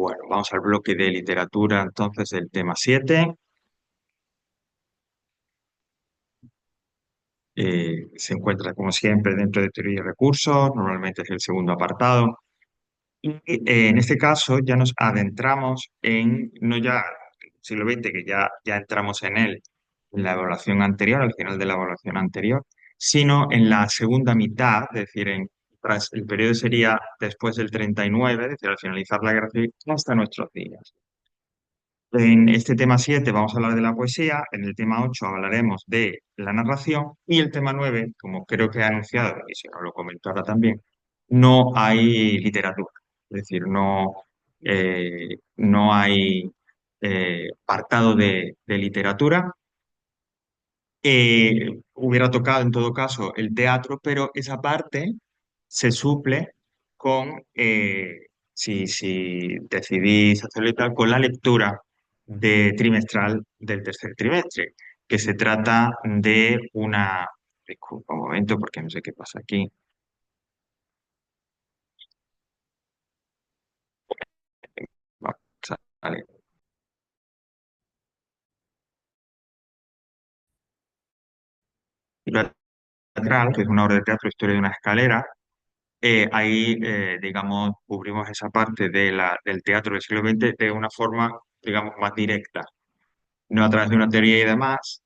Bueno, vamos al bloque de literatura, entonces, el tema 7. Se encuentra, como siempre, dentro de teoría y recursos, normalmente es el segundo apartado. Y en este caso ya nos adentramos no ya el siglo XX, que ya entramos en él en la evaluación anterior, al final de la evaluación anterior, sino en la segunda mitad, es decir, el periodo sería después del 39, es decir, al finalizar la guerra civil, hasta nuestros días. En este tema 7 vamos a hablar de la poesía, en el tema 8 hablaremos de la narración y el tema 9, como creo que he anunciado, y si no lo comento ahora también, no hay literatura, es decir, no hay apartado de literatura. Hubiera tocado en todo caso el teatro, pero esa parte se suple con, si decidís hacerlo y tal, con la lectura trimestral del tercer trimestre, que se trata de una... Disculpa un momento porque no sé qué pasa aquí. Vamos, sale. Teatral, que es una obra de teatro, historia de una escalera. Ahí, digamos, cubrimos esa parte del teatro del siglo XX de una forma, digamos, más directa, no a través de una teoría y demás,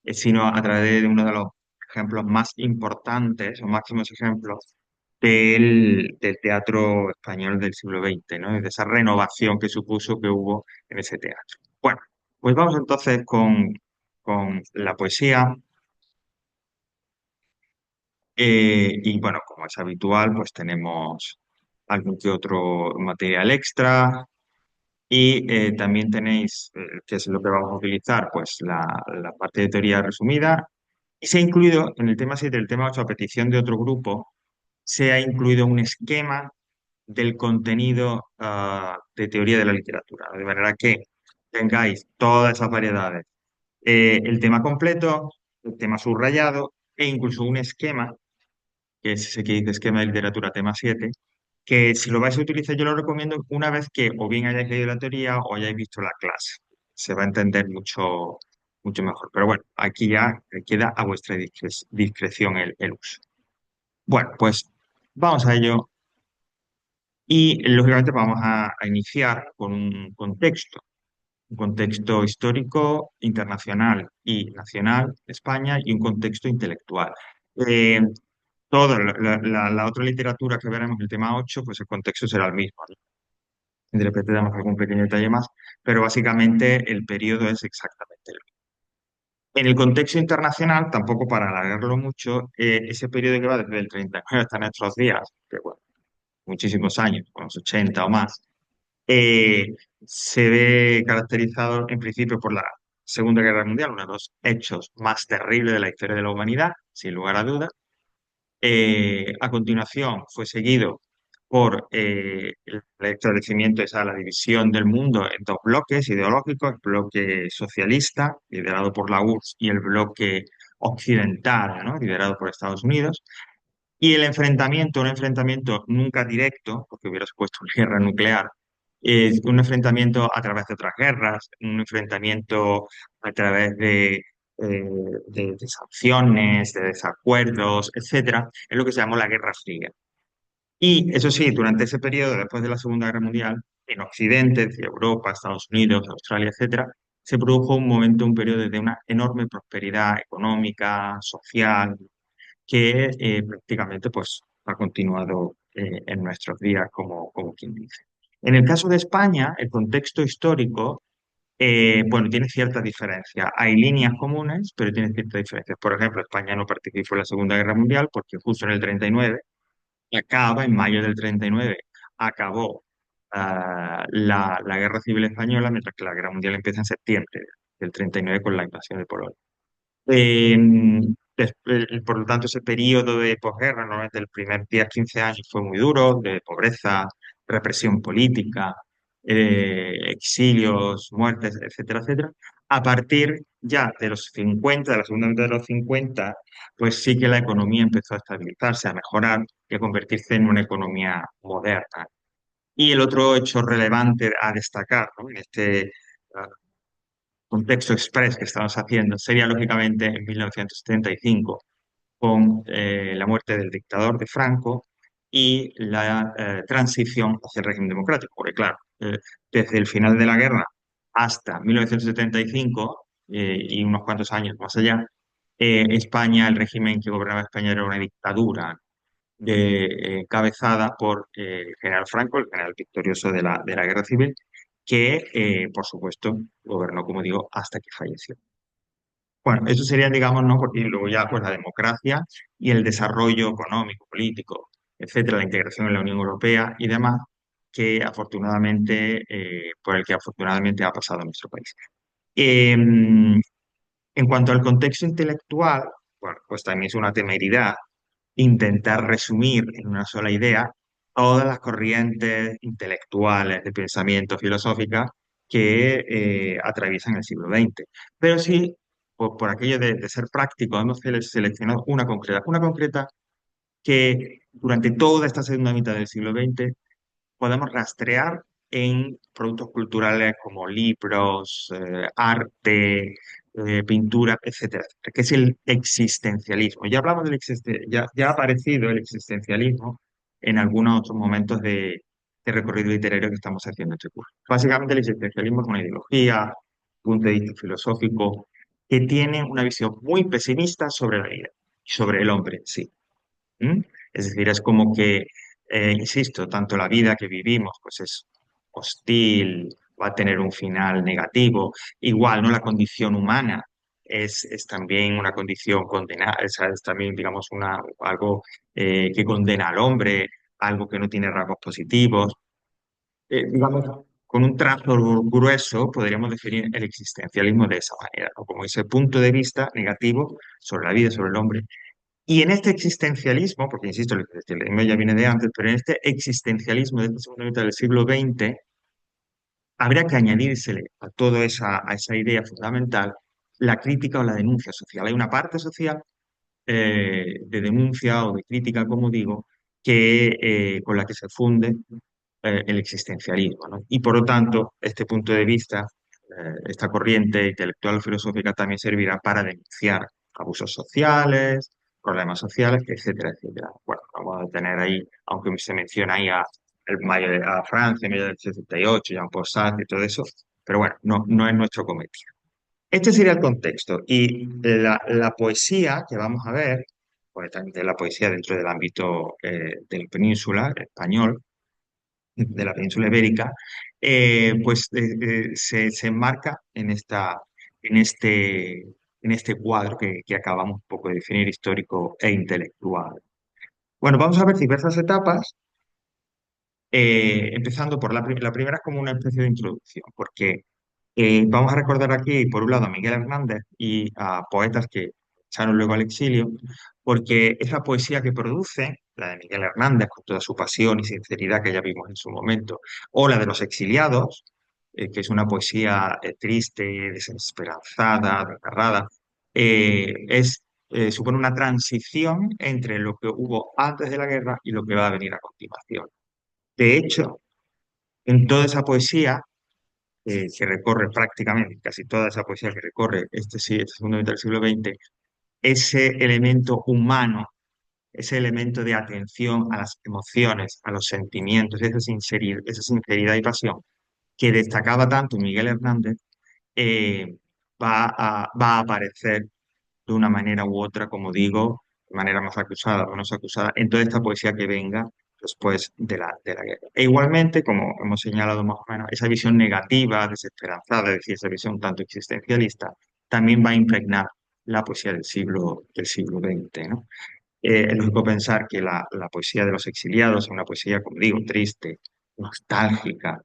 sino a través de uno de los ejemplos más importantes o máximos ejemplos del teatro español del siglo XX, ¿no? De esa renovación que supuso que hubo en ese teatro. Bueno, pues vamos entonces con la poesía. Y bueno, como es habitual, pues tenemos algún que otro material extra y también tenéis, que es lo que vamos a utilizar, pues la parte de teoría resumida. Y se ha incluido en el tema 7, el tema 8, a petición de otro grupo, se ha incluido un esquema del contenido de teoría de la literatura, de manera que tengáis todas esas variedades, el tema completo, el tema subrayado e incluso un esquema que es ese que dice esquema de literatura tema 7, que si lo vais a utilizar yo lo recomiendo una vez que o bien hayáis leído la teoría o hayáis visto la clase. Se va a entender mucho, mucho mejor. Pero bueno, aquí ya queda a vuestra discreción el uso. Bueno, pues vamos a ello y lógicamente vamos a iniciar con un contexto histórico, internacional y nacional, España, y un contexto intelectual. Eh, la otra literatura que veremos, el tema 8 pues el contexto será el mismo, ¿no? De repente damos algún pequeño detalle más, pero básicamente el periodo es exactamente el mismo. En el contexto internacional, tampoco para alargarlo mucho, ese periodo que va desde el 39 hasta nuestros días, que bueno, muchísimos años, unos 80 o más, eh, se ve caracterizado en principio por la Segunda Guerra Mundial, uno de los hechos más terribles de la historia de la humanidad, sin lugar a dudas. A continuación fue seguido por el establecimiento de la división del mundo en dos bloques ideológicos, el bloque socialista, liderado por la URSS, y el bloque occidental, ¿no? Liderado por Estados Unidos. Y el enfrentamiento, un enfrentamiento nunca directo, porque hubiera supuesto una guerra nuclear, un enfrentamiento a través de otras guerras, un enfrentamiento a través de sanciones, de desacuerdos, etcétera, es lo que se llamó la Guerra Fría. Y eso sí, durante ese periodo, después de la Segunda Guerra Mundial, en Occidente, es decir, Europa, Estados Unidos, Australia, etcétera, se produjo un momento, un periodo de una enorme prosperidad económica, social, que prácticamente pues, ha continuado en nuestros días, como quien dice. En el caso de España, el contexto histórico, bueno, tiene ciertas diferencias. Hay líneas comunes, pero tiene ciertas diferencias. Por ejemplo, España no participó en la Segunda Guerra Mundial porque justo en el 39, en mayo del 39, acabó la Guerra Civil Española, mientras que la Guerra Mundial empieza en septiembre del 39 con la invasión de Polonia. Eh, por lo tanto, ese periodo de posguerra, normalmente el primer 10, 15 años, fue muy duro, de pobreza, represión política, exilios, muertes, etcétera, etcétera. A partir ya de los 50, de la segunda mitad de los 50, pues sí que la economía empezó a estabilizarse, a mejorar y a convertirse en una economía moderna. Y el otro hecho relevante a destacar, ¿no? En este contexto express que estamos haciendo sería, lógicamente, en 1975, con la muerte del dictador de Franco y la transición hacia el régimen democrático. Porque, claro, desde el final de la guerra hasta 1975 y unos cuantos años más allá, España, el régimen que gobernaba España era una dictadura cabezada por el general Franco, el general victorioso de la guerra civil, que, por supuesto, gobernó, como digo, hasta que falleció. Bueno, eso sería, digamos, ¿no? Porque luego ya, pues, la democracia y el desarrollo económico, político, etcétera, la integración en la Unión Europea y demás, que afortunadamente, por el que afortunadamente ha pasado en nuestro país. En cuanto al contexto intelectual, bueno, pues también es una temeridad intentar resumir en una sola idea todas las corrientes intelectuales de pensamiento filosóficas que atraviesan el siglo XX. Pero sí, por aquello de ser práctico, hemos seleccionado una concreta que durante toda esta segunda mitad del siglo XX podemos rastrear en productos culturales como libros, arte, pintura, etcétera, etcétera, que es el existencialismo. Ya hablamos ya ha aparecido el existencialismo en algunos otros momentos de recorrido literario que estamos haciendo en este curso. Básicamente el existencialismo es una ideología, punto de vista filosófico, que tiene una visión muy pesimista sobre la vida y sobre el hombre en sí. ¿Mm? Es decir, es como que, insisto, tanto la vida que vivimos pues es hostil, va a tener un final negativo. Igual, ¿no? La condición humana es también una condición condenada, es también, digamos, algo que condena al hombre, algo que no tiene rasgos positivos. Digamos, con un trazo grueso podríamos definir el existencialismo de esa manera, ¿no? Como ese punto de vista negativo sobre la vida, sobre el hombre y en este existencialismo, porque insisto, el existencialismo ya viene de antes, pero en este existencialismo de esta segunda mitad del siglo XX, habría que añadírsele a esa idea fundamental la crítica o la denuncia social. Hay una parte social de denuncia o de crítica, como digo, con la que se funde el existencialismo, ¿no? Y por lo tanto, este punto de vista, esta corriente intelectual o filosófica también servirá para denunciar abusos sociales, problemas sociales, etcétera, etcétera. Bueno, vamos a tener ahí, aunque se menciona ahí a Francia en mayo del 68, Jean-Paul Sartre y todo eso, pero bueno, no es nuestro cometido. Este sería el contexto. Y la poesía que vamos a ver, pues también la poesía dentro del ámbito de la península español, de la península ibérica, se enmarca en este, en este cuadro que acabamos un poco de definir, histórico e intelectual. Bueno, vamos a ver diversas etapas, empezando por la primera es como una especie de introducción, porque vamos a recordar aquí, por un lado, a Miguel Hernández y a poetas que echaron luego al exilio, porque es la poesía que produce, la de Miguel Hernández, con toda su pasión y sinceridad que ya vimos en su momento, o la de los exiliados, que es una poesía triste, desesperanzada, desgarrada, supone una transición entre lo que hubo antes de la guerra y lo que va a venir a continuación. De hecho, en toda esa poesía que recorre prácticamente, casi toda esa poesía que recorre este segundo mitad del siglo XX, ese elemento humano, ese elemento de atención a las emociones, a los sentimientos, esa sinceridad y pasión que destacaba tanto Miguel Hernández, eh, va a aparecer de una manera u otra, como digo, de manera más acusada o menos acusada, en toda esta poesía que venga después de la guerra. E igualmente, como hemos señalado más o menos, esa visión negativa, desesperanzada, es decir, esa visión tanto existencialista, también va a impregnar la poesía del siglo XX, ¿no? Es lógico pensar que la poesía de los exiliados es una poesía, como digo, triste, nostálgica,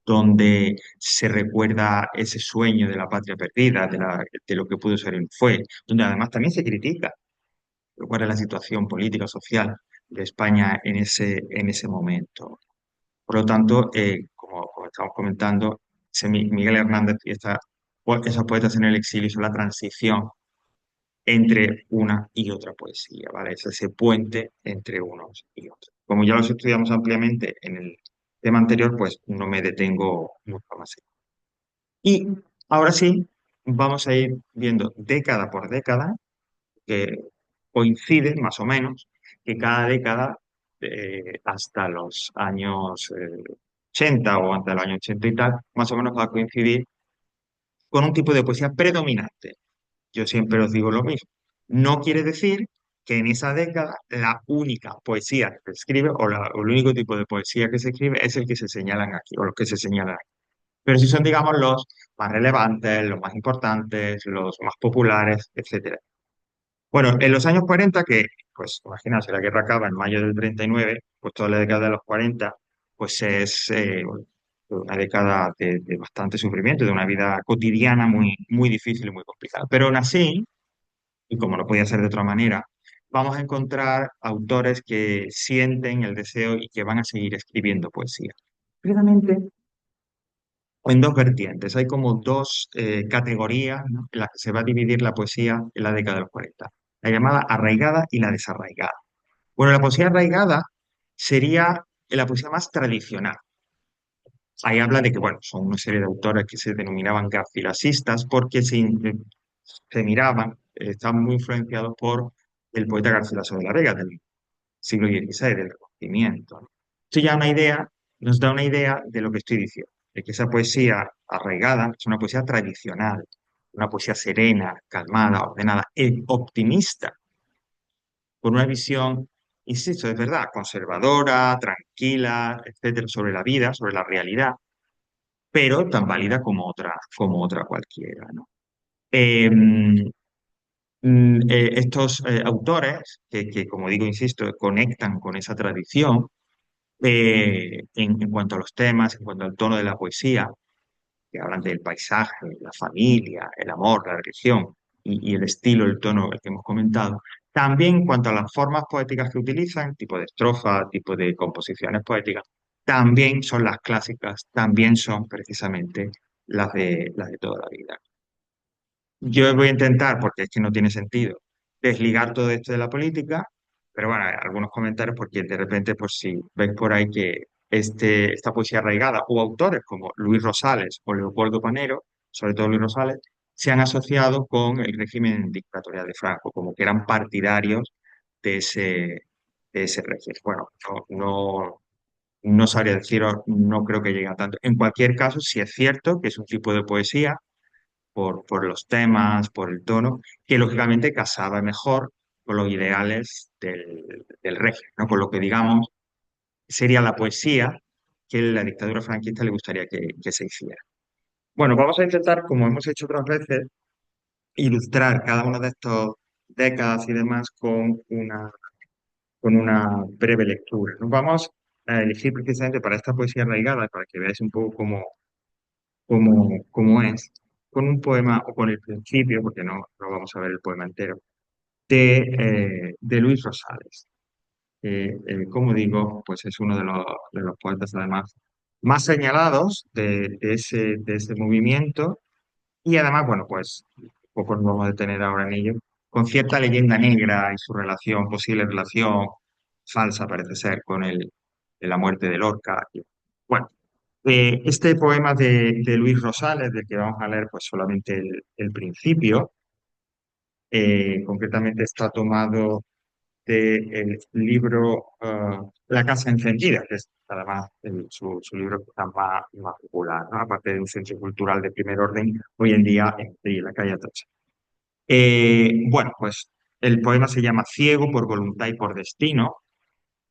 donde se recuerda ese sueño de la patria perdida, de lo que pudo ser y no fue, donde además también se critica cuál es la situación política, social de España en ese momento. Por lo tanto, como estamos comentando, Miguel Hernández y esos poetas en el exilio son la transición entre una y otra poesía, ¿vale? Es ese puente entre unos y otros. Como ya los estudiamos ampliamente tema anterior, pues no me detengo mucho más. Y ahora sí, vamos a ir viendo década por década, que coincide más o menos, que cada década, hasta los años 80 o hasta el año 80 y tal, más o menos va a coincidir con un tipo de poesía predominante. Yo siempre os digo lo mismo. No quiere decir que en esa década la única poesía que se escribe o el único tipo de poesía que se escribe es el que se señalan aquí o los que se señalan aquí. Pero sí son, digamos, los más relevantes, los más importantes, los más populares, etcétera. Bueno, en los años 40 que, pues, imaginaos, si la guerra acaba en mayo del 39, pues toda la década de los 40, pues es una década de bastante sufrimiento, de una vida cotidiana muy, muy difícil y muy complicada. Pero aún así, y como no podía ser de otra manera, vamos a encontrar autores que sienten el deseo y que van a seguir escribiendo poesía. Precisamente en dos vertientes. Hay como dos categorías, ¿no?, en las que se va a dividir la poesía en la década de los 40. La llamada arraigada y la desarraigada. Bueno, la poesía arraigada sería la poesía más tradicional. Ahí habla de que, bueno, son una serie de autores que se denominaban garcilasistas porque se miraban, estaban muy influenciados por el poeta Garcilaso de la Vega del siglo XVI, del Renacimiento, ¿no? Esto ya una idea, nos da una idea de lo que estoy diciendo, de que esa poesía arraigada es una poesía tradicional, una poesía serena, calmada, ordenada, optimista, con una visión, insisto, es verdad, conservadora, tranquila, etcétera, sobre la vida, sobre la realidad, pero tan válida como otra cualquiera, ¿no? Eh, Estos autores como digo, insisto, conectan con esa tradición en cuanto a los temas, en cuanto al tono de la poesía, que hablan del paisaje, la familia, el amor, la religión y el estilo, el tono el que hemos comentado. También en cuanto a las formas poéticas que utilizan, tipo de estrofa, tipo de composiciones poéticas, también son las clásicas, también son precisamente las de toda la vida. Yo voy a intentar, porque es que no tiene sentido, desligar todo esto de la política, pero bueno, hay algunos comentarios porque de repente, pues si ves por ahí que esta poesía arraigada o autores como Luis Rosales o Leopoldo Panero, sobre todo Luis Rosales, se han asociado con el régimen dictatorial de Franco, como que eran partidarios de ese, de ese régimen. Bueno, no sabría deciros, no creo que llegue a tanto. En cualquier caso, sí es cierto que es un tipo de poesía por los temas, por el tono, que lógicamente casaba mejor con los ideales del régimen, ¿no? Con lo que digamos sería la poesía que la dictadura franquista le gustaría que se hiciera. Bueno, vamos a intentar, como hemos hecho otras veces, ilustrar cada una de estas décadas y demás con una breve lectura. Nos vamos a elegir precisamente para esta poesía arraigada, para que veáis un poco cómo es, con un poema o con el principio, porque no vamos a ver el poema entero, de Luis Rosales. Como digo, pues es uno de los poetas además más señalados de ese movimiento y además, bueno, pues poco nos vamos a detener ahora en ello, con cierta leyenda negra y su relación, posible relación falsa parece ser, de la muerte de Lorca. Bueno, este poema de Luis Rosales, del que vamos a leer pues solamente el principio, concretamente está tomado del libro La Casa Encendida, que es además su libro quizá más popular, ¿no? Aparte de un centro cultural de primer orden, hoy en día en la calle Atocha. Bueno, pues el poema se llama Ciego por voluntad y por destino,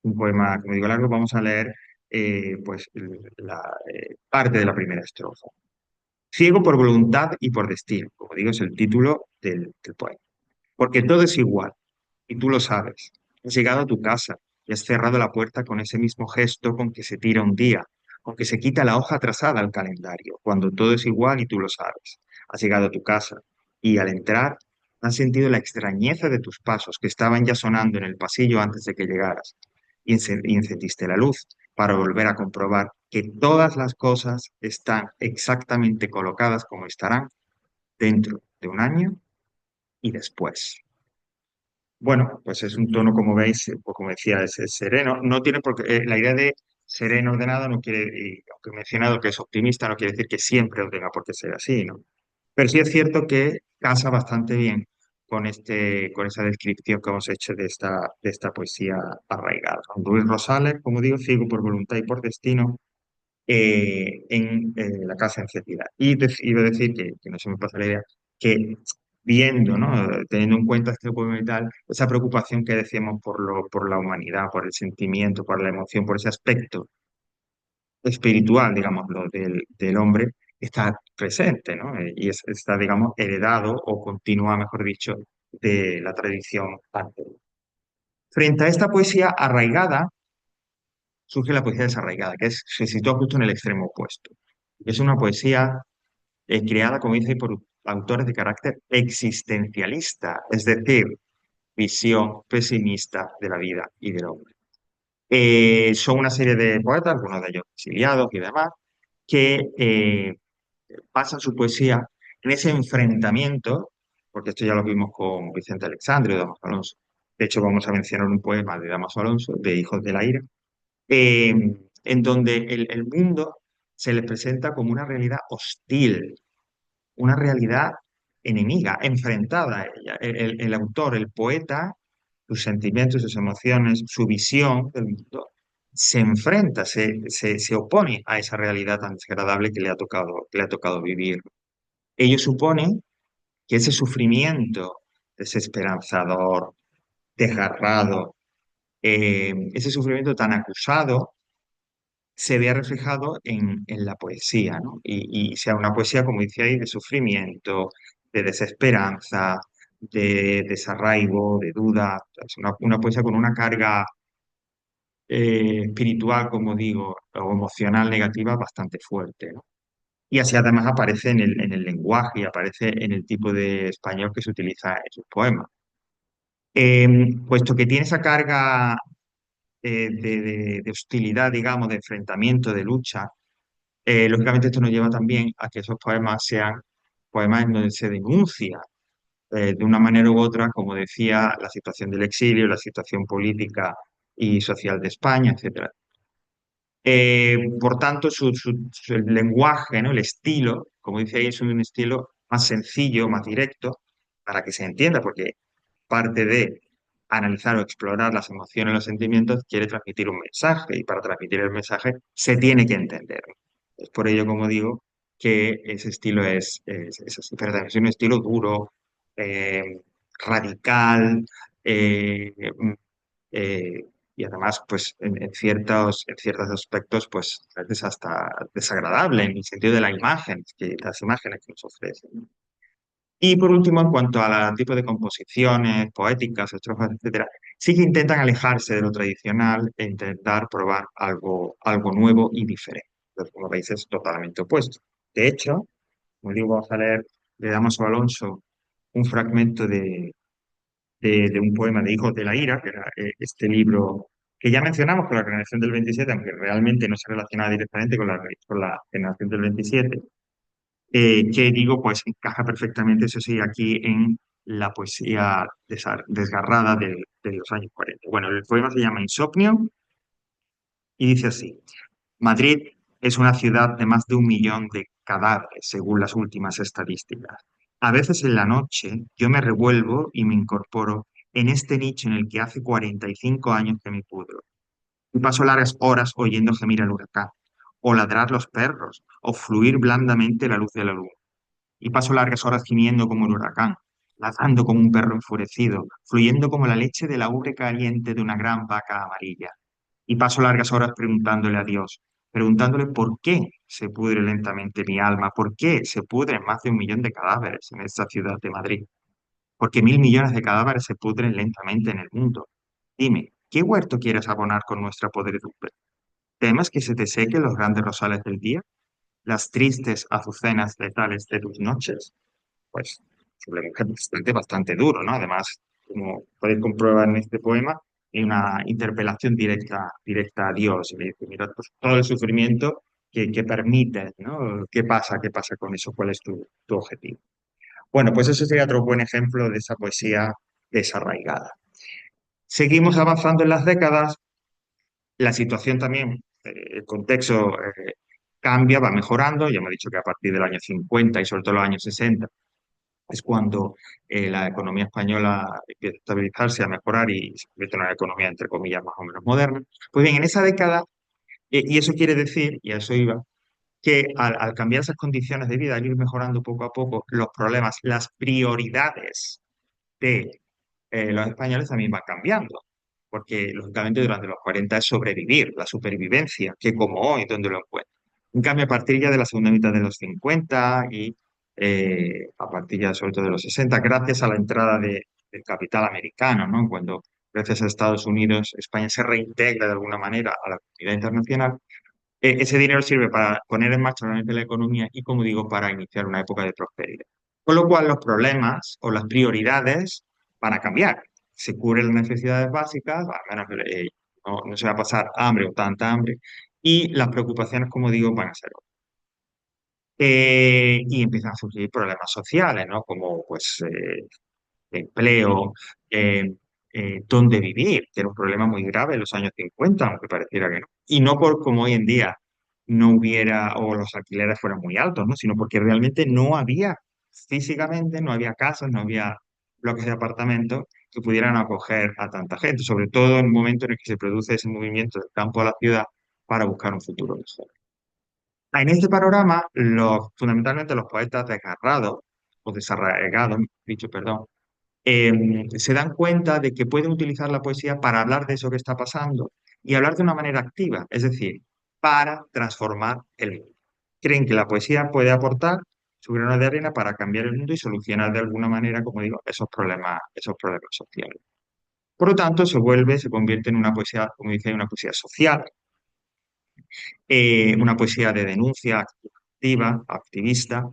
un poema, como digo, largo. Vamos a leer pues la parte de la primera estrofa. Ciego por voluntad y por destino, como digo, es el título del poema. Porque todo es igual, y tú lo sabes. Has llegado a tu casa y has cerrado la puerta con ese mismo gesto con que se tira un día, con que se quita la hoja atrasada al calendario, cuando todo es igual y tú lo sabes. Has llegado a tu casa y al entrar has sentido la extrañeza de tus pasos que estaban ya sonando en el pasillo antes de que llegaras y encendiste la luz para volver a comprobar que todas las cosas están exactamente colocadas como estarán dentro de un año y después. Bueno, pues es un tono, como veis, pues como decía, es sereno. No tiene por qué, la idea de sereno, ordenado, no quiere, y aunque he mencionado que es optimista, no quiere decir que siempre tenga por qué ser así, ¿no? Pero sí es cierto que casa bastante bien con esa descripción que hemos hecho de esta poesía arraigada. Luis Rosales, como digo, ciego por voluntad y por destino, en la casa encendida. Y iba a decir que no se me pasa la idea, que viendo, ¿no? Teniendo en cuenta este poema y tal, esa preocupación que decíamos por la humanidad, por el sentimiento, por la emoción, por ese aspecto espiritual, digamos, del hombre, está presente, ¿no? Y está, digamos, heredado o continúa, mejor dicho, de la tradición anterior. Frente a esta poesía arraigada, surge la poesía desarraigada, se sitúa justo en el extremo opuesto. Es una poesía creada, como dice, por autores de carácter existencialista, es decir, visión pesimista de la vida y del hombre. Son una serie de poetas, algunos de ellos exiliados y demás, que basan su poesía en ese enfrentamiento, porque esto ya lo vimos con Vicente Alexandre y Damaso Alonso. De hecho, vamos a mencionar un poema de Damaso Alonso, de Hijos de la Ira, eh, en donde el mundo se les presenta como una realidad hostil, una realidad enemiga, enfrentada a ella. El autor, el poeta, sus sentimientos, sus emociones, su visión del mundo, se enfrenta, se opone a esa realidad tan desagradable que le ha tocado vivir. Ello supone que ese sufrimiento desesperanzador, desgarrado, ese sufrimiento tan acusado, se vea reflejado en la poesía, ¿no? Y sea una poesía, como dice ahí, de sufrimiento, de desesperanza, de desarraigo, de duda. Es una poesía con una carga espiritual, como digo, o emocional negativa bastante fuerte, ¿no? Y así además aparece en el lenguaje y aparece en el tipo de español que se utiliza en sus poemas. Eh, Puesto que tiene esa carga de hostilidad, digamos, de enfrentamiento, de lucha. Lógicamente esto nos lleva también a que esos poemas sean poemas en donde se denuncia de una manera u otra, como decía, la situación del exilio, la situación política y social de España, etcétera. Por tanto, el lenguaje, ¿no? El estilo, como dice ahí, es un estilo más sencillo, más directo, para que se entienda, porque parte de analizar o explorar las emociones, los sentimientos, quiere transmitir un mensaje y para transmitir el mensaje se tiene que entender. Es por ello, como digo, que ese estilo es así, pero también es un estilo duro, eh, radical, eh, mm, eh, y además, pues en ciertos aspectos, pues a veces hasta desagradable en el sentido de la imagen, las imágenes que nos ofrecen, ¿no? Y por último, en cuanto al tipo de composiciones poéticas, estrofas, etcétera, sí que intentan alejarse de lo tradicional e intentar probar algo nuevo y diferente. Entonces, como veis, es totalmente opuesto. De hecho, como digo, vamos a leer de Damaso Alonso un fragmento de un poema de Hijos de la Ira, que era este libro que ya mencionamos con la generación del 27, aunque realmente no se relaciona directamente con la generación del 27, que digo, pues encaja perfectamente, eso sí, aquí en la poesía desgarrada de los años 40. Bueno, el poema se llama Insomnio y dice así: Madrid es una ciudad de más de 1 millón de cadáveres, según las últimas estadísticas. A veces en la noche yo me revuelvo y me incorporo en este nicho en el que hace 45 años que me pudro. Y paso largas horas oyendo gemir al huracán, o ladrar los perros, o fluir blandamente la luz de la luna. Y paso largas horas gimiendo como el huracán, ladrando como un perro enfurecido, fluyendo como la leche de la ubre caliente de una gran vaca amarilla. Y paso largas horas preguntándole a Dios, preguntándole por qué se pudre lentamente mi alma, por qué se pudren más de 1 millón de cadáveres en esta ciudad de Madrid, porque 1.000 millones de cadáveres se pudren lentamente en el mundo. Dime, ¿qué huerto quieres abonar con nuestra podredumbre? ¿Temes que se te sequen los grandes rosales del día, las tristes azucenas letales de tus noches? Pues su lenguaje es bastante duro, ¿no? Además, como podéis comprobar en este poema, hay una interpelación directa a Dios. Y le dice, mira, pues, todo el sufrimiento que permites, ¿no? ¿Qué pasa? ¿Qué pasa con eso? ¿Cuál es tu objetivo? Bueno, pues eso sería otro buen ejemplo de esa poesía desarraigada. Seguimos avanzando en las décadas. La situación también el contexto cambia, va mejorando. Ya hemos dicho que a partir del año 50 y sobre todo los años 60 es cuando la economía española empieza a estabilizarse, a mejorar y se convierte en una economía, entre comillas, más o menos moderna. Pues bien, en esa década, y eso quiere decir, y a eso iba, que al cambiar esas condiciones de vida, al ir mejorando poco a poco los problemas, las prioridades de los españoles también van cambiando, porque lógicamente durante los 40 es sobrevivir, la supervivencia, que como hoy, donde lo encuentro. En cambio, a partir ya de la segunda mitad de los 50 y a partir ya sobre todo de los 60 gracias a la entrada del capital americano, ¿no? Cuando gracias a Estados Unidos España se reintegra de alguna manera a la comunidad internacional, ese dinero sirve para poner en marcha realmente la economía y, como digo, para iniciar una época de prosperidad. Con lo cual, los problemas o las prioridades van a cambiar. Se cubren las necesidades básicas, al menos no se va a pasar hambre o tanta hambre, y las preocupaciones, como digo, van a ser otras. Y empiezan a surgir problemas sociales, ¿no? Como pues empleo, eh, dónde vivir, que era un problema muy grave en los años 50 aunque pareciera que no. Y no por como hoy en día no hubiera o los alquileres fueran muy altos, ¿no? Sino porque realmente no había, físicamente, no había casas, no había bloques de apartamentos que pudieran acoger a tanta gente, sobre todo en el momento en el que se produce ese movimiento del campo a la ciudad para buscar un futuro mejor. En este panorama, fundamentalmente los poetas desgarrados o desarraigados, dicho, perdón, se dan cuenta de que pueden utilizar la poesía para hablar de eso que está pasando y hablar de una manera activa, es decir, para transformar el mundo. Creen que la poesía puede aportar su grano de arena para cambiar el mundo y solucionar de alguna manera, como digo, esos problemas sociales. Por lo tanto, se convierte en una poesía, como dice, una poesía social, una poesía de denuncia activa, activista,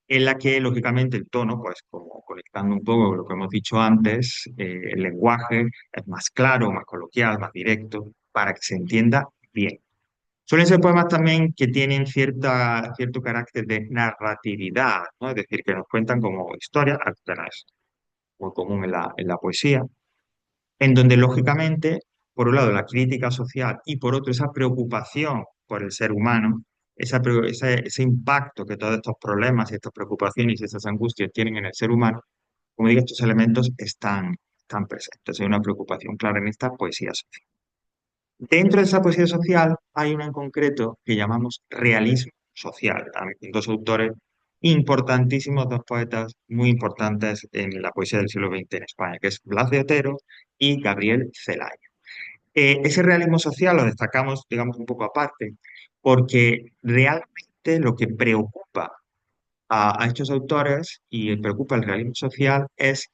en la que, lógicamente, el tono, pues como conectando un poco con lo que hemos dicho antes, el lenguaje es más claro, más coloquial, más directo, para que se entienda bien. Suelen ser poemas también que tienen cierto carácter de narratividad, ¿no? Es decir, que nos cuentan como historias, algo que no es muy común en la poesía, en donde, lógicamente, por un lado, la crítica social y por otro, esa preocupación por el ser humano, ese impacto que todos estos problemas y estas preocupaciones y esas angustias tienen en el ser humano, como digo, estos elementos están presentes. Hay una preocupación clara en esta poesía social. Dentro de esa poesía social hay una en concreto que llamamos realismo social. Hay dos autores importantísimos, dos poetas muy importantes en la poesía del siglo XX en España, que es Blas de Otero y Gabriel Celaya. Ese realismo social lo destacamos, digamos, un poco aparte, porque realmente lo que preocupa a estos autores y preocupa el realismo social es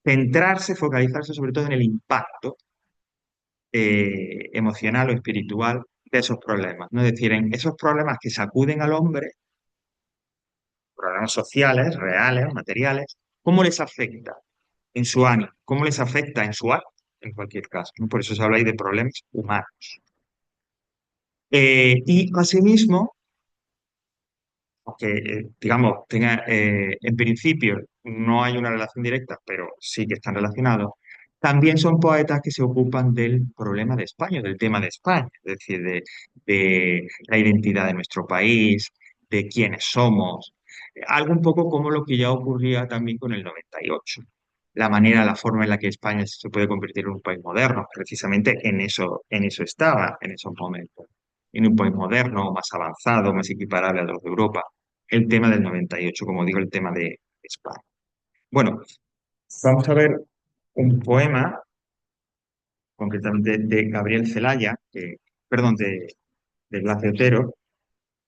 centrarse, focalizarse sobre todo en el impacto emocional o espiritual de esos problemas, ¿no? Es decir, en esos problemas que sacuden al hombre, problemas sociales, reales, materiales, ¿cómo les afecta en su ánimo? ¿Cómo les afecta en su arte? En cualquier caso, ¿no? Por eso se habla ahí de problemas humanos. Y asimismo, aunque digamos, en principio no hay una relación directa, pero sí que están relacionados, también son poetas que se ocupan del problema de España, del tema de España, es decir, de la identidad de nuestro país, de quiénes somos, algo un poco como lo que ya ocurría también con el 98. La manera, la forma en la que España se puede convertir en un país moderno, precisamente en eso estaba en esos momentos, en un país moderno, más avanzado, más equiparable a los de Europa. El tema del 98, como digo, el tema de España. Bueno, vamos a ver un poema, concretamente de Gabriel Celaya, perdón, de Blas de Otero,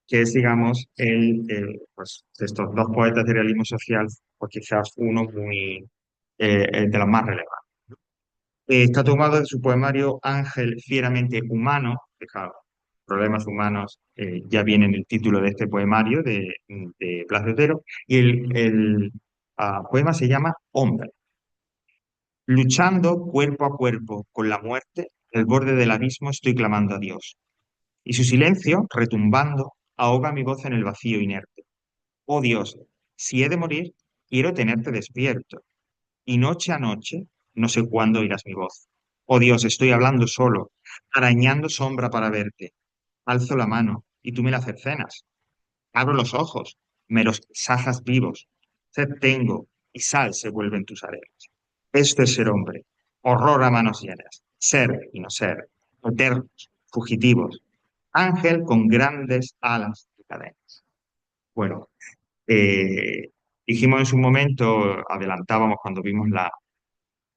que es, digamos, pues, de estos dos poetas de realismo social, pues quizás uno de los más relevantes. Está tomado de su poemario Ángel fieramente humano, fijaos, problemas humanos ya viene en el título de este poemario de Blas de Otero, y el poema se llama Hombre. Luchando cuerpo a cuerpo con la muerte, al borde del abismo estoy clamando a Dios, y su silencio, retumbando, ahoga mi voz en el vacío inerte. Oh Dios, si he de morir, quiero tenerte despierto y noche a noche, no sé cuándo oirás mi voz. Oh Dios, estoy hablando solo, arañando sombra para verte. alzo la mano y tú me la cercenas. Abro los ojos, me los sajas vivos. Sed tengo y sal se vuelven tus arenas. Esto es ser hombre, horror a manos llenas, ser y no ser, eternos, fugitivos, ángel con grandes alas y cadenas. Bueno, eh, dijimos en su momento, adelantábamos cuando vimos la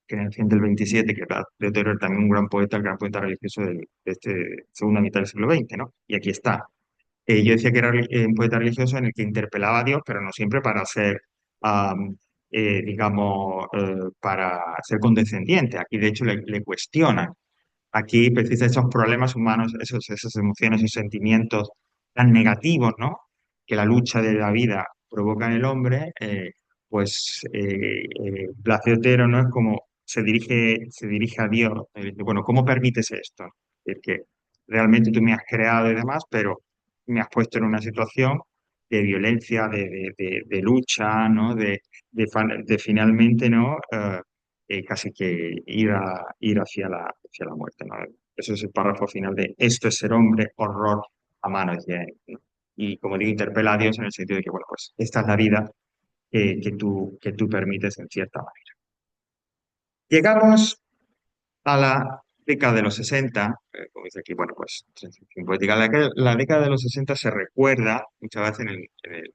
Generación del 27, que era de Teodoro también un gran poeta, el gran poeta religioso de este segunda mitad del siglo XX, ¿no? Y aquí está. Yo decía que era un poeta religioso en el que interpelaba a Dios, pero no siempre para ser, am, digamos, para ser condescendiente. Aquí, de hecho, le cuestionan. Aquí, precisa esos problemas humanos, esas emociones, esos sentimientos tan negativos, ¿no? Que la lucha de la vida provoca en el hombre, Blas de Otero, ¿no? Es como se dirige a Dios. Dice, bueno, ¿cómo permites esto? Es que realmente tú me has creado y demás, pero me has puesto en una situación de violencia, de lucha, ¿no? De finalmente, ¿no? Casi que ir hacia la muerte, ¿no? Eso es el párrafo final de esto es ser hombre, horror a manos de... ¿no? Y como digo, interpela a Dios en el sentido de que, bueno, pues esta es la vida que tú permites en cierta manera. Llegamos a la década de los 60, como dice aquí, bueno, pues transición poética. La década de los 60 se recuerda muchas veces en el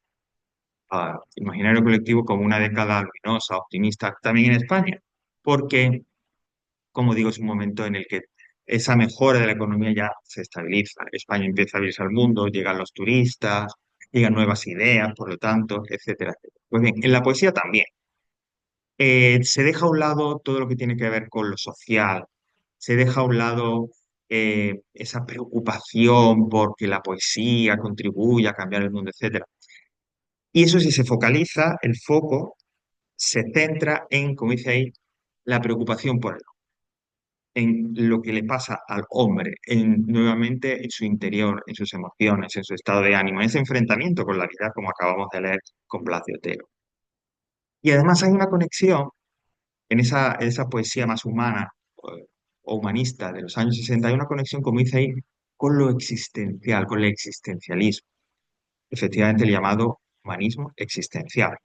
imaginario colectivo como una década luminosa, optimista, también en España, porque como digo, es un momento en el que esa mejora de la economía ya se estabiliza. España empieza a abrirse al mundo, llegan los turistas, llegan nuevas ideas, por lo tanto, etcétera, etcétera. Pues bien, en la poesía también. Se deja a un lado todo lo que tiene que ver con lo social, se deja a un lado esa preocupación por que la poesía contribuya a cambiar el mundo, etcétera. Y eso sí se focaliza, el foco se centra en, como dice ahí, la preocupación por el en lo que le pasa al hombre, nuevamente en su interior, en sus emociones, en su estado de ánimo, en ese enfrentamiento con la vida, como acabamos de leer con Blas de Otero. Y además hay una conexión en esa poesía más humana o humanista de los años 60, hay una conexión, como dice ahí, con lo existencial, con el existencialismo, efectivamente el llamado humanismo existencial,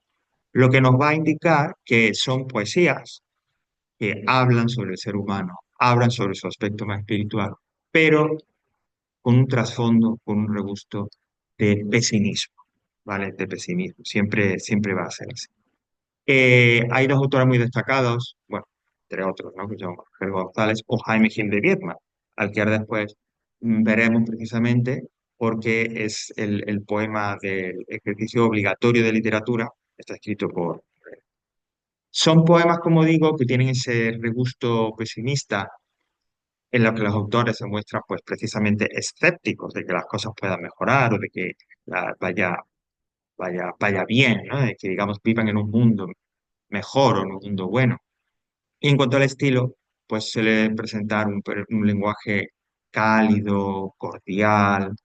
lo que nos va a indicar que son poesías que hablan sobre el ser humano, hablan sobre su aspecto más espiritual, pero con un trasfondo, con un regusto de pesimismo, ¿vale? De pesimismo, siempre, siempre va a ser así. Hay dos autores muy destacados, bueno, entre otros, ¿no? Que son Jorge González o Jaime Gil de Biedma, al que ahora después veremos precisamente porque es el poema del ejercicio obligatorio de literatura, está escrito por... Son poemas, como digo, que tienen ese regusto pesimista en lo que los autores se muestran pues precisamente escépticos de que las cosas puedan mejorar o de que vaya bien, ¿no? De que digamos vivan en un mundo mejor o en un mundo bueno. Y en cuanto al estilo, pues suele presentar un lenguaje cálido, cordial,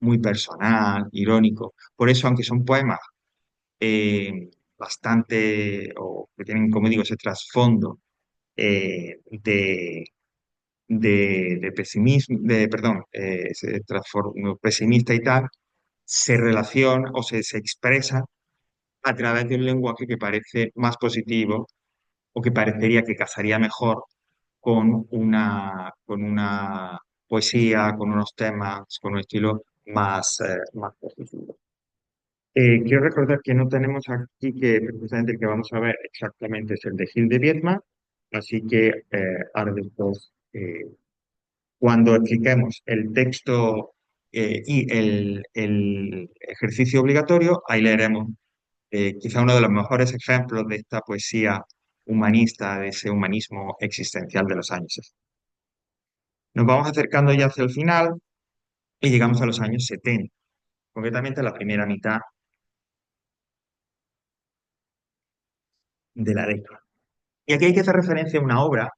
muy personal, irónico. Por eso, aunque son poemas bastante, o que tienen, como digo, ese trasfondo de pesimismo, perdón, ese trasfondo pesimista y tal, se relaciona o se expresa a través de un lenguaje que parece más positivo o que parecería que casaría mejor con una poesía, con unos temas, con un estilo más positivo. Quiero recordar que no tenemos aquí que precisamente el que vamos a ver exactamente es el de Gil de Viedma, así que ahora después, cuando expliquemos el texto y el ejercicio obligatorio, ahí leeremos quizá uno de los mejores ejemplos de esta poesía humanista, de ese humanismo existencial de los años 60. Nos vamos acercando ya hacia el final y llegamos a los años 70, concretamente a la primera mitad de la década. Y aquí hay que hacer referencia a una obra,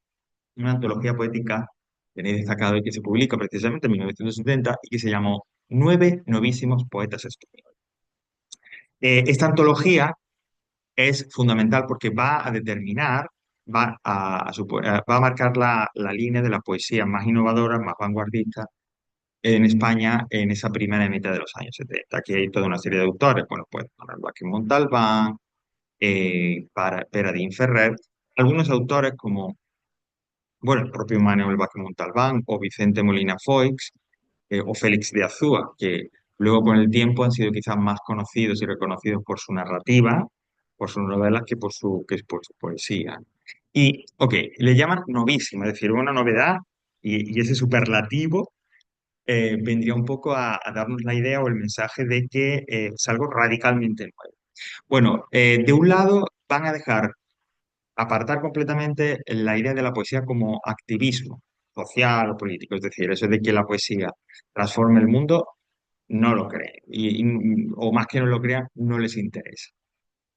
una antología poética, que tenéis destacado y que se publica precisamente en 1970 y que se llamó Nueve novísimos poetas españoles. Esta antología es fundamental porque va a determinar, va a marcar la línea de la poesía más innovadora, más vanguardista en España en esa primera mitad de los años 70. Aquí hay toda una serie de autores, bueno, pues Manuel Vázquez Montalbán, Pere Ferrer, algunos autores como, bueno, el propio Manuel Vázquez Montalbán o Vicente Molina Foix, o Félix de Azúa, que luego con el tiempo han sido quizás más conocidos y reconocidos por su narrativa, por sus novelas, que por su poesía. Y, ok, le llaman novísima, es decir, una novedad, y ese superlativo vendría un poco a darnos la idea o el mensaje de que es algo radicalmente nuevo. Bueno, de un lado van a dejar apartar completamente la idea de la poesía como activismo social o político, es decir, eso de que la poesía transforme el mundo, no lo creen, o más que no lo crean, no les interesa.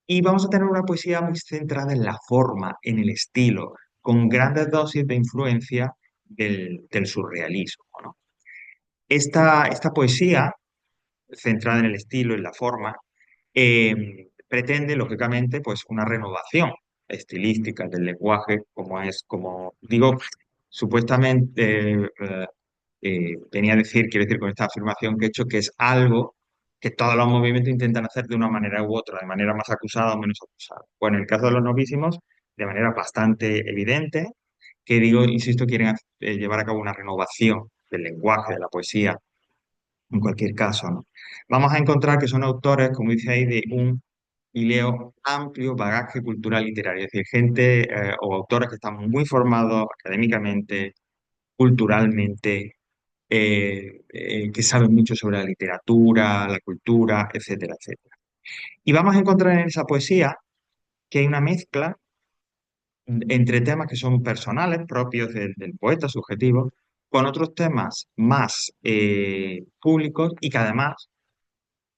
Y vamos a tener una poesía muy centrada en la forma, en el estilo, con grandes dosis de influencia del surrealismo, ¿no? Esta poesía, centrada en el estilo, en la forma, pretende, lógicamente, pues una renovación estilística del lenguaje, como digo, supuestamente venía a decir, quiero decir con esta afirmación que he hecho, que es algo que todos los movimientos intentan hacer de una manera u otra, de manera más acusada o menos acusada. Bueno, en el caso de los novísimos, de manera bastante evidente, que digo, insisto, quieren llevar a cabo una renovación del lenguaje, de la poesía, en cualquier caso, ¿no? Vamos a encontrar que son autores, como dice ahí, de un y leo amplio bagaje cultural literario, es decir, gente o autores que están muy formados académicamente, culturalmente, que saben mucho sobre la literatura, la cultura, etcétera, etcétera. Y vamos a encontrar en esa poesía que hay una mezcla entre temas que son personales, propios del poeta, subjetivos, con otros temas más públicos y que además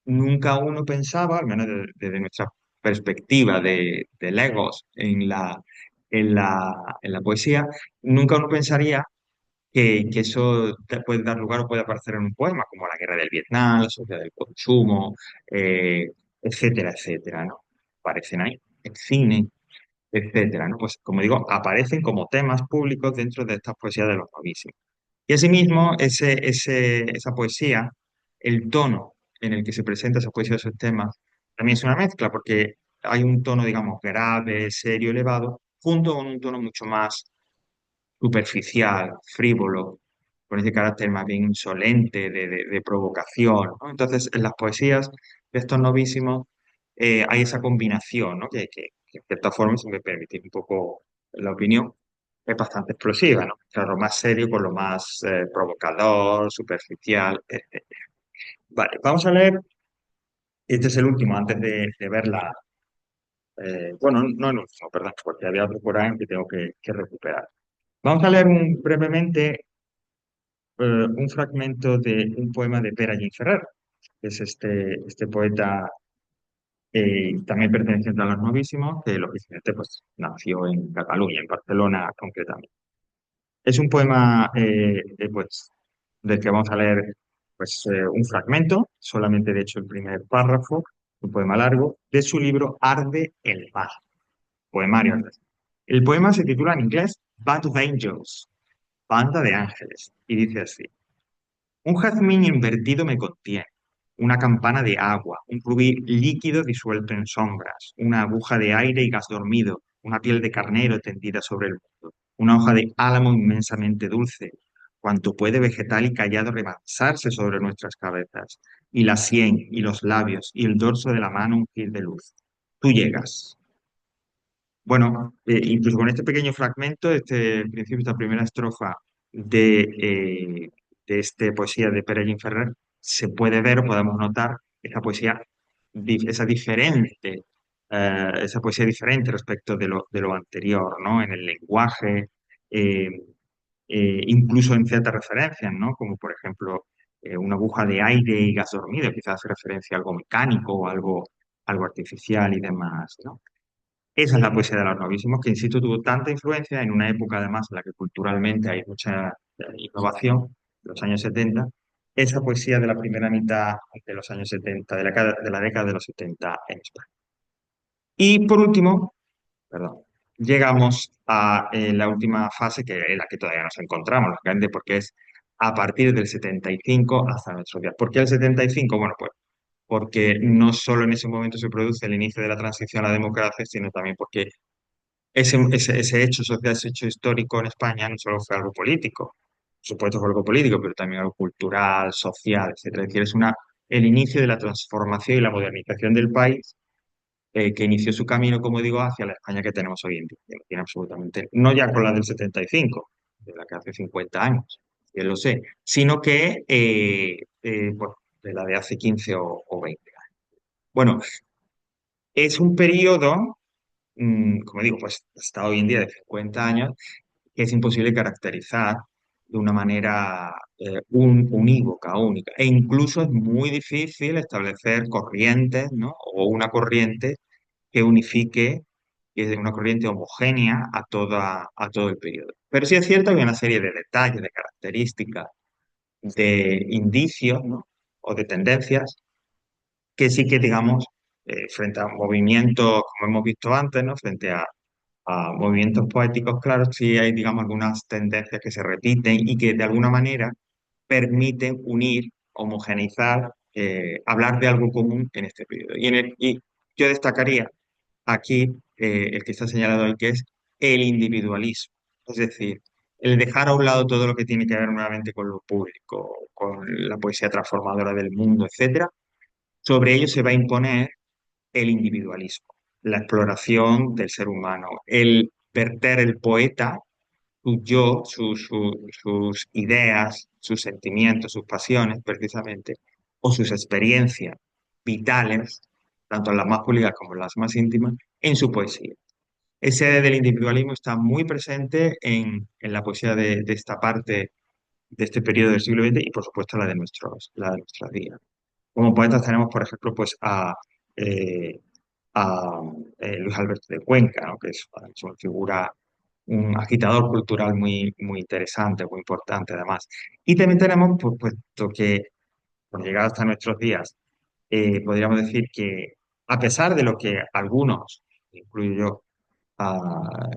nunca uno pensaba, al menos desde nuestra perspectiva de Legos en la poesía, nunca uno pensaría que eso puede dar lugar o puede aparecer en un poema, como la guerra del Vietnam, la sociedad del consumo, etcétera, etcétera, ¿no? Aparecen ahí, el cine, etcétera, ¿no? Pues como digo, aparecen como temas públicos dentro de estas poesías de los novísimos. Y asimismo, esa poesía, el tono en el que se presenta esa poesía, esos temas, también es una mezcla, porque hay un tono, digamos, grave, serio, elevado, junto con un tono mucho más superficial, frívolo, con ese carácter más bien insolente, de provocación, ¿no? Entonces, en las poesías de estos novísimos hay esa combinación, ¿no? Que en cierta forma, si me permitís un poco la opinión, es bastante explosiva, ¿no? Claro, más serio con lo más provocador, superficial, etc. Vale, vamos a leer, este es el último antes de ver la... bueno, no el último, perdón, porque había otro por ahí que tengo que recuperar. Vamos a leer brevemente un fragmento de un poema de Pere Ferrer, que es este poeta también perteneciente a los novísimos, que lógicamente pues, nació en Cataluña, en Barcelona concretamente. Es un poema pues, del que vamos a leer un fragmento, solamente de hecho el primer párrafo, un poema largo, de su libro Arde el mar, poemario. El poema se titula en inglés Band of Angels, Banda de Ángeles, y dice así. Un jazmín invertido me contiene, una campana de agua, un rubí líquido disuelto en sombras, una aguja de aire y gas dormido, una piel de carnero tendida sobre el mundo, una hoja de álamo inmensamente dulce, cuanto puede vegetal y callado remansarse sobre nuestras cabezas, y la sien, y los labios, y el dorso de la mano un gil de luz. Tú llegas. Bueno, incluso con este pequeño fragmento, este principio, esta primera estrofa de esta poesía de Pere Ferrer, se puede ver o podemos notar esa poesía, esa poesía diferente respecto de lo anterior, ¿no? En el lenguaje, eh, incluso en ciertas referencias, ¿no? Como por ejemplo una aguja de aire y gas dormido, quizás hace referencia a algo mecánico o algo artificial y demás, ¿no? Esa es la poesía de los novísimos, que insisto, tuvo tanta influencia en una época además en la que culturalmente hay mucha innovación, los años 70, esa poesía de la primera mitad de los años 70, de la década de los 70 en España. Y por último, perdón, llegamos a la última fase, que es la que todavía nos encontramos, lógicamente, porque es a partir del 75 hasta nuestros días. ¿Por qué el 75? Bueno, pues porque no solo en ese momento se produce el inicio de la transición a la democracia, sino también porque ese hecho social, ese hecho histórico en España no solo fue algo político, por supuesto fue algo político, pero también algo cultural, social, etcétera. Es decir, el inicio de la transformación y la modernización del país que inició su camino, como digo, hacia la España que tenemos hoy en día. Que no tiene absolutamente, no ya con la del 75, de la que hace 50 años, que lo sé, sino que pues, de la de hace 15 o 20 años. Bueno, es un periodo, como digo, pues hasta hoy en día de 50 años, que es imposible caracterizar de una manera unívoca, única. E incluso es muy difícil establecer corrientes, ¿no? O una corriente que unifique, que es una corriente homogénea a todo el periodo. Pero sí es cierto que hay una serie de detalles, de características, de indicios, ¿no? O de tendencias que sí que, digamos, frente a movimientos, como hemos visto antes, ¿no? Frente a movimientos poéticos, claro, sí hay, digamos, algunas tendencias que se repiten y que de alguna manera permiten unir, homogeneizar, hablar de algo común en este periodo. Y yo destacaría aquí el que está señalado hoy, que es el individualismo. Es decir, el dejar a un lado todo lo que tiene que ver nuevamente con lo público, con la poesía transformadora del mundo, etcétera. Sobre ello se va a imponer el individualismo, la exploración del ser humano, el verter el poeta, su yo, sus ideas, sus sentimientos, sus pasiones, precisamente, o sus experiencias vitales, tanto las más públicas como las más íntimas, en su poesía. Ese del individualismo está muy presente en la poesía de esta parte, de este periodo del siglo XX y, por supuesto, la de nuestros días. Como poetas tenemos, por ejemplo, pues eh, a Luis Alberto de Cuenca, ¿no? Que es una figura, un agitador cultural muy interesante, muy importante además. Y también tenemos, pues, puesto que, por llegar hasta nuestros días, podríamos decir que a pesar de lo que algunos, incluyo yo, ah,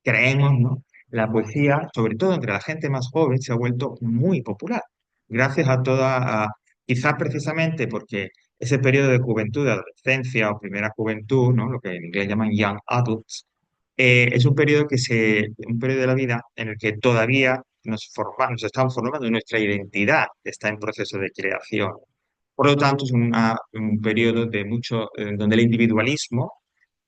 creemos, ¿no? La poesía, sobre todo entre la gente más joven, se ha vuelto muy popular. Gracias a quizás precisamente porque ese periodo de juventud, de adolescencia o primera juventud, ¿no? Lo que en inglés llaman young adults, es un periodo de la vida en el que todavía nos estamos formando y nuestra identidad está en proceso de creación. Por lo tanto, es un periodo donde el individualismo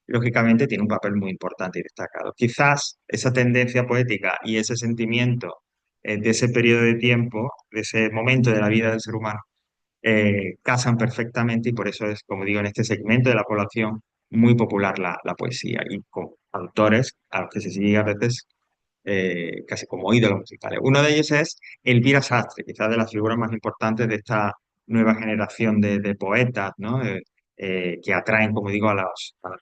lógicamente tiene un papel muy importante y destacado. Quizás esa tendencia poética y ese sentimiento de ese periodo de tiempo, de ese momento de la vida del ser humano, casan perfectamente y por eso es, como digo, en este segmento de la población muy popular la poesía y con autores a los que se sigue a veces casi como ídolos musicales. Uno de ellos es Elvira Sastre, quizás de las figuras más importantes de esta nueva generación de poetas, ¿no? Que atraen, como digo, a la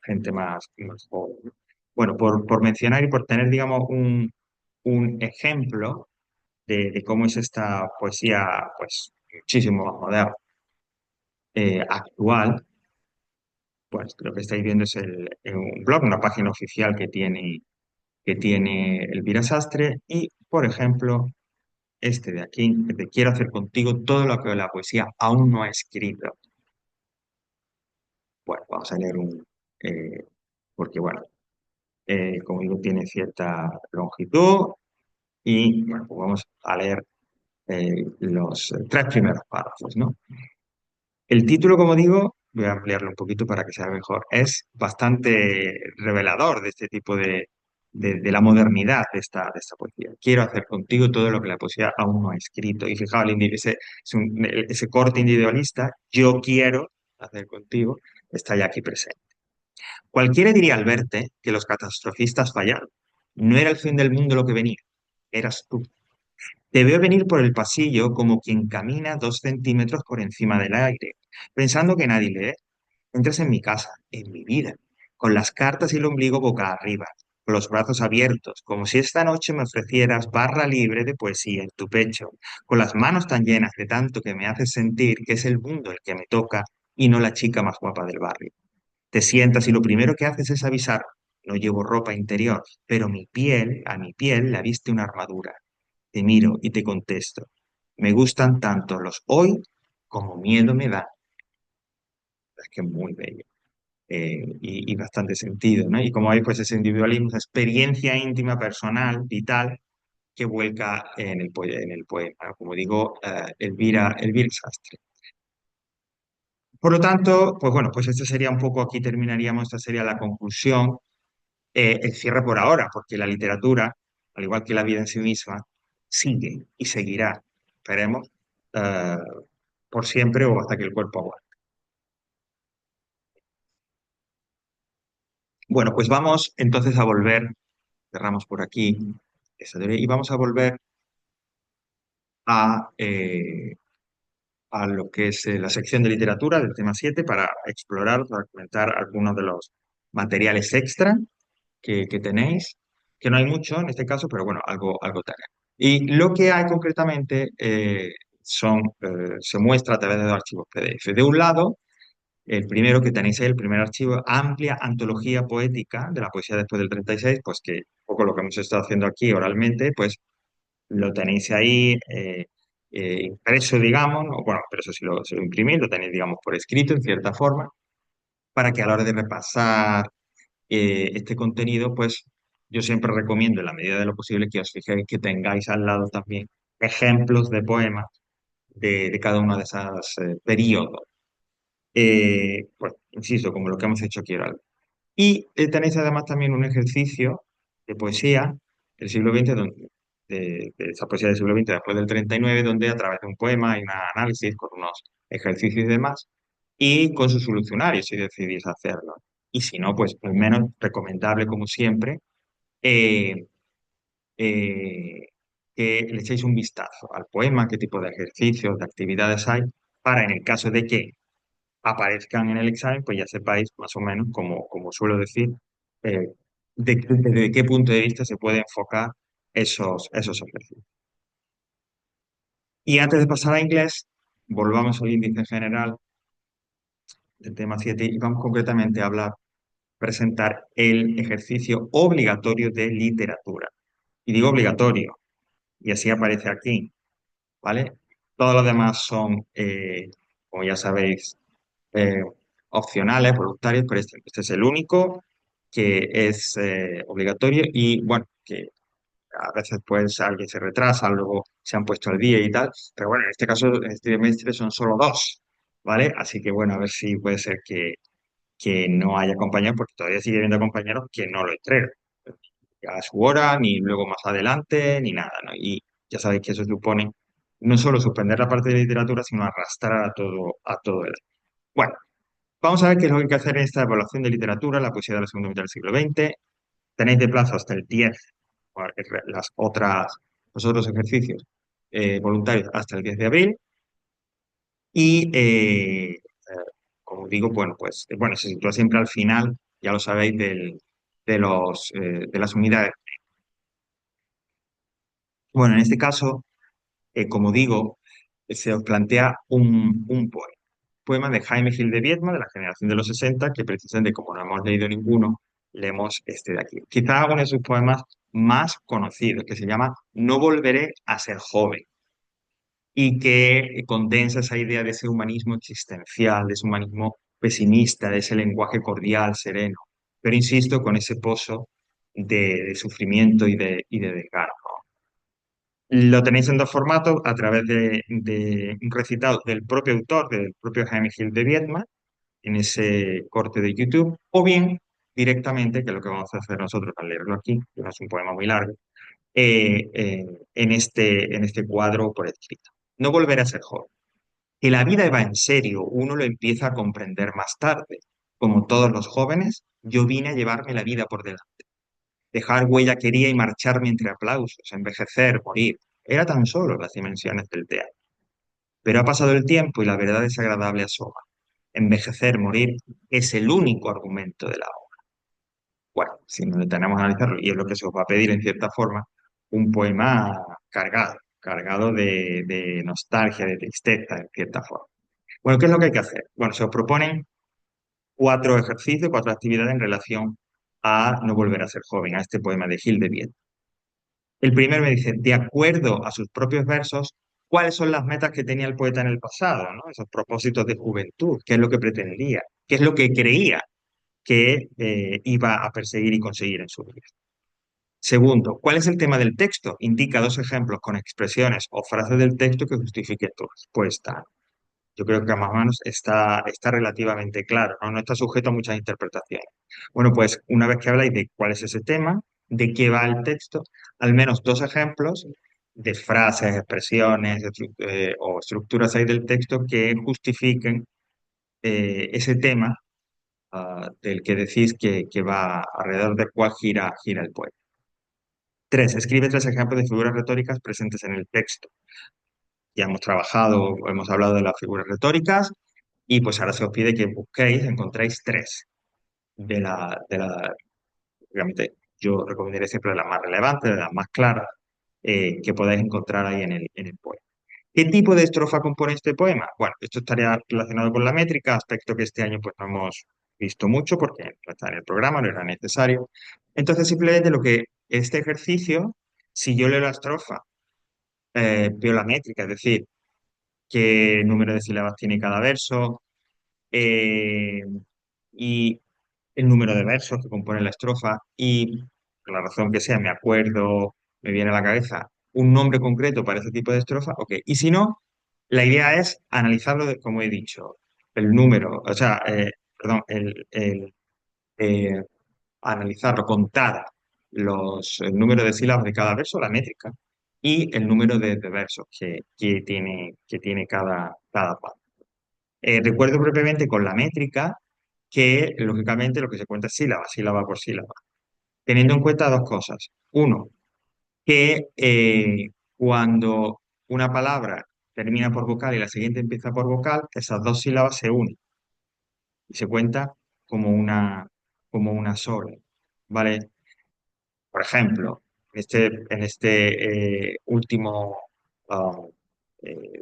gente más joven, ¿no? Bueno, por mencionar y por tener, digamos, un ejemplo de cómo es esta poesía, pues, muchísimo más moderna, actual, pues lo que estáis viendo es un blog, una página oficial que tiene Elvira Sastre y, por ejemplo, este de aquí, que te quiero hacer contigo todo lo que la poesía aún no ha escrito. Bueno, vamos a leer porque bueno, como digo, tiene cierta longitud y bueno, pues vamos a leer los tres primeros párrafos, ¿no? El título, como digo, voy a ampliarlo un poquito para que sea mejor, es bastante revelador de este tipo de la modernidad de esta poesía. Quiero hacer contigo todo lo que la poesía aún no ha escrito. Y fijaos, ese corte individualista, yo quiero hacer contigo, está ya aquí presente. Cualquiera diría al verte que los catastrofistas fallaron. No era el fin del mundo lo que venía, eras tú. Te veo venir por el pasillo como quien camina 2 centímetros por encima del aire, pensando que nadie lee. Entras en mi casa, en mi vida, con las cartas y el ombligo boca arriba, con los brazos abiertos, como si esta noche me ofrecieras barra libre de poesía en tu pecho, con las manos tan llenas de tanto que me haces sentir que es el mundo el que me toca y no la chica más guapa del barrio. Te sientas y lo primero que haces es avisar. No llevo ropa interior, pero a mi piel la viste una armadura. te miro y te contesto. Me gustan tanto los hoy como miedo me da. Es que es muy bello. Y bastante sentido, ¿no? Y como hay pues ese individualismo, esa experiencia íntima, personal, vital, que vuelca en el poema, ¿no? Como digo, Elvira Sastre. Por lo tanto, pues bueno, pues este sería un poco, aquí terminaríamos, esta sería la conclusión, el cierre por ahora, porque la literatura, al igual que la vida en sí misma, sigue y seguirá, esperemos, eh, por siempre o hasta que el cuerpo aguante. Bueno, pues vamos entonces a volver, cerramos por aquí, y vamos a volver a, a lo que es la sección de literatura del tema 7 para explorar, para comentar algunos de los materiales extra que tenéis, que no hay mucho en este caso, pero bueno, algo tenéis. Y lo que hay concretamente se muestra a través de dos archivos PDF. De un lado, el primero que tenéis ahí, el primer archivo, amplia antología poética de la poesía después del 36, pues que un poco lo que hemos estado haciendo aquí oralmente, pues lo tenéis ahí impreso, digamos, ¿no? Bueno, pero eso si lo imprimís, lo tenéis, digamos, por escrito en cierta forma, para que a la hora de repasar este contenido, pues yo siempre recomiendo, en la medida de lo posible, que os fijéis que tengáis al lado también ejemplos de poemas de cada uno de esos periodos. Pues, insisto, como lo que hemos hecho aquí ahora. Y tenéis además también un ejercicio de poesía del siglo XX, de esa poesía del siglo XX después del 39, donde a través de un poema hay un análisis con unos ejercicios y demás, y con sus solucionarios si decidís hacerlo. Y si no, pues al menos recomendable, como siempre, eh, eh, que le echéis un vistazo al poema, qué tipo de ejercicios, de actividades hay, para en el caso de que aparezcan en el examen, pues ya sepáis más o menos, como suelo decir, eh, desde qué punto de vista se puede enfocar esos ejercicios. Y antes de pasar a inglés, volvamos al índice general del tema 7 y vamos concretamente a hablar, presentar el ejercicio obligatorio de literatura. Y digo obligatorio, y así aparece aquí, ¿vale? Todos los demás son, como ya sabéis, eh, opcionales, voluntarios, pero este es el único que es obligatorio y bueno, que a veces pues alguien se retrasa, luego se han puesto al día y tal, pero bueno, en este caso, en este trimestre son solo dos, ¿vale? Así que bueno, a ver si puede ser que no haya compañeros, porque todavía sigue habiendo compañeros que no lo entregan a su hora, ni luego más adelante, ni nada, ¿no? Y ya sabéis que eso supone no solo suspender la parte de literatura, sino arrastrar a todo el... Bueno, vamos a ver qué es lo que hay que hacer en esta evaluación de literatura, la poesía de la segunda mitad del siglo XX. Tenéis de plazo hasta el 10, bueno, los otros ejercicios voluntarios hasta el 10 de abril. Y, como digo, bueno, pues bueno, se sitúa siempre al final, ya lo sabéis, de las unidades. Bueno, en este caso, como digo, se os plantea un poema. Poema de Jaime Gil de Viedma, de la generación de los 60, que precisamente como no hemos leído ninguno, leemos este de aquí. Quizá uno de sus poemas más conocidos, que se llama No volveré a ser joven, y que condensa esa idea de ese humanismo existencial, de ese humanismo pesimista, de ese lenguaje cordial, sereno, pero insisto, con ese pozo de sufrimiento y de desgarro. Lo tenéis en dos formatos, a través de un recitado del propio autor, del propio Jaime Gil de Viedma, en ese corte de YouTube, o bien directamente, que es lo que vamos a hacer nosotros al leerlo aquí, que no es un poema muy largo, en este cuadro por escrito. No volver a ser joven. Que la vida va en serio, uno lo empieza a comprender más tarde. Como todos los jóvenes, yo vine a llevarme la vida por delante. Dejar huella quería y marcharme entre aplausos, envejecer, morir. Era tan solo las dimensiones del teatro. Pero ha pasado el tiempo y la verdad desagradable asoma. Envejecer, morir es el único argumento de la obra. Bueno, si nos detenemos a analizarlo, y es lo que se os va a pedir en cierta forma, un poema cargado de nostalgia, de tristeza, en cierta forma. Bueno, ¿qué es lo que hay que hacer? Bueno, se os proponen cuatro ejercicios, cuatro actividades en relación a no volver a ser joven, a este poema de Gil de Vied. El primero me dice, de acuerdo a sus propios versos, cuáles son las metas que tenía el poeta en el pasado, ¿no? Esos propósitos de juventud, qué es lo que pretendía, qué es lo que creía que iba a perseguir y conseguir en su vida. Segundo, ¿cuál es el tema del texto? Indica dos ejemplos con expresiones o frases del texto que justifiquen tu respuesta. Yo creo que más o menos está relativamente claro, ¿no? No está sujeto a muchas interpretaciones. Bueno, pues una vez que habláis de cuál es ese tema, de qué va el texto, al menos dos ejemplos de frases, expresiones o estructuras ahí del texto que justifiquen ese tema del que decís que va alrededor del cual gira el poema. Tres, escribe tres ejemplos de figuras retóricas presentes en el texto. Ya hemos trabajado, hemos hablado de las figuras retóricas y pues ahora se os pide que busquéis, encontréis tres obviamente yo recomendaría siempre las más relevantes, de las más claras que podáis encontrar ahí en el poema. ¿Qué tipo de estrofa compone este poema? Bueno, esto estaría relacionado con la métrica, aspecto que este año pues no hemos visto mucho porque no está en el programa, no era necesario. Entonces simplemente lo que este ejercicio, si yo leo la estrofa, veo la métrica, es decir, qué número de sílabas tiene cada verso, eh, y el número de versos que componen la estrofa y, por la razón que sea, me acuerdo, me viene a la cabeza un nombre concreto para ese tipo de estrofa, ok. Y si no, la idea es analizarlo, como he dicho, el número, o sea, perdón, eh, analizarlo, contar el número de sílabas de cada verso, la métrica, y el número de versos que tiene cada parte. Recuerdo brevemente con la métrica que, lógicamente, lo que se cuenta es sílaba, sílaba por sílaba, teniendo en cuenta dos cosas. Uno, que cuando una palabra termina por vocal y la siguiente empieza por vocal, esas dos sílabas se unen y se cuenta como una sola, ¿vale? Por ejemplo, en este último ah,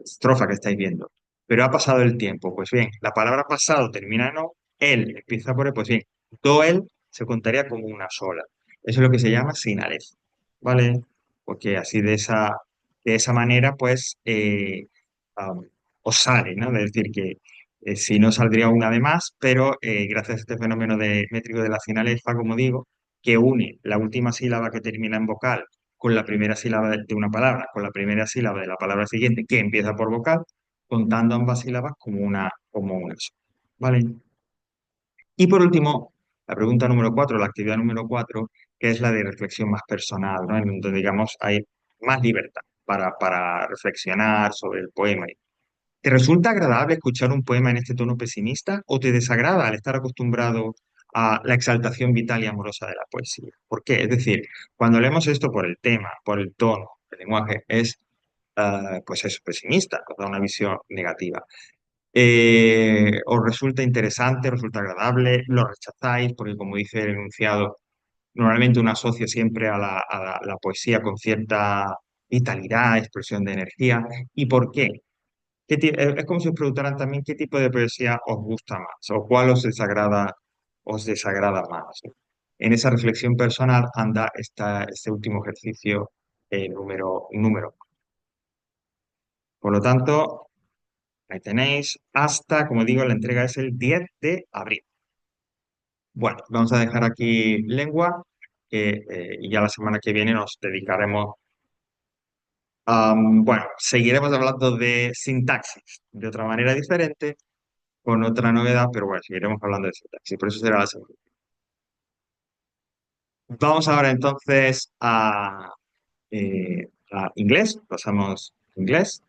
estrofa que estáis viendo, pero ha pasado el tiempo. Pues bien, la palabra pasado termina en o, él empieza por él, pues bien, do él se contaría como una sola. Eso es lo que se llama sinalez, ¿vale? Porque así de esa manera, pues, os sale, ¿no? Es decir, que si no saldría una de más, pero gracias a este fenómeno de métrico de la sinaleza, como digo, que une la última sílaba que termina en vocal con la primera sílaba de una palabra, con la primera sílaba de la palabra siguiente que empieza por vocal, contando ambas sílabas como una sola. ¿Vale? Y por último, la pregunta número 4, la actividad número 4, que es la de reflexión más personal, ¿no? En donde, digamos, hay más libertad para reflexionar sobre el poema. ¿Te resulta agradable escuchar un poema en este tono pesimista o te desagrada al estar acostumbrado a la exaltación vital y amorosa de la poesía? ¿Por qué? Es decir, cuando leemos esto por el tema, por el tono, el lenguaje, pues es pesimista, os da una visión negativa. ¿Os resulta interesante, resulta agradable? ¿Lo rechazáis? Porque como dice el enunciado, normalmente uno asocia siempre a la poesía con cierta vitalidad, expresión de energía. ¿Y por qué? Es como si os preguntaran también qué tipo de poesía os gusta más o cuál os desagrada más, ¿no? En esa reflexión personal anda este último ejercicio número. Por lo tanto, ahí tenéis hasta, como digo, la entrega es el 10 de abril. Bueno, vamos a dejar aquí lengua y ya la semana que viene nos dedicaremos bueno, seguiremos hablando de sintaxis de otra manera diferente con otra novedad, pero bueno, seguiremos hablando de sintaxis, por eso será la segunda. Vamos ahora entonces a inglés, pasamos a inglés.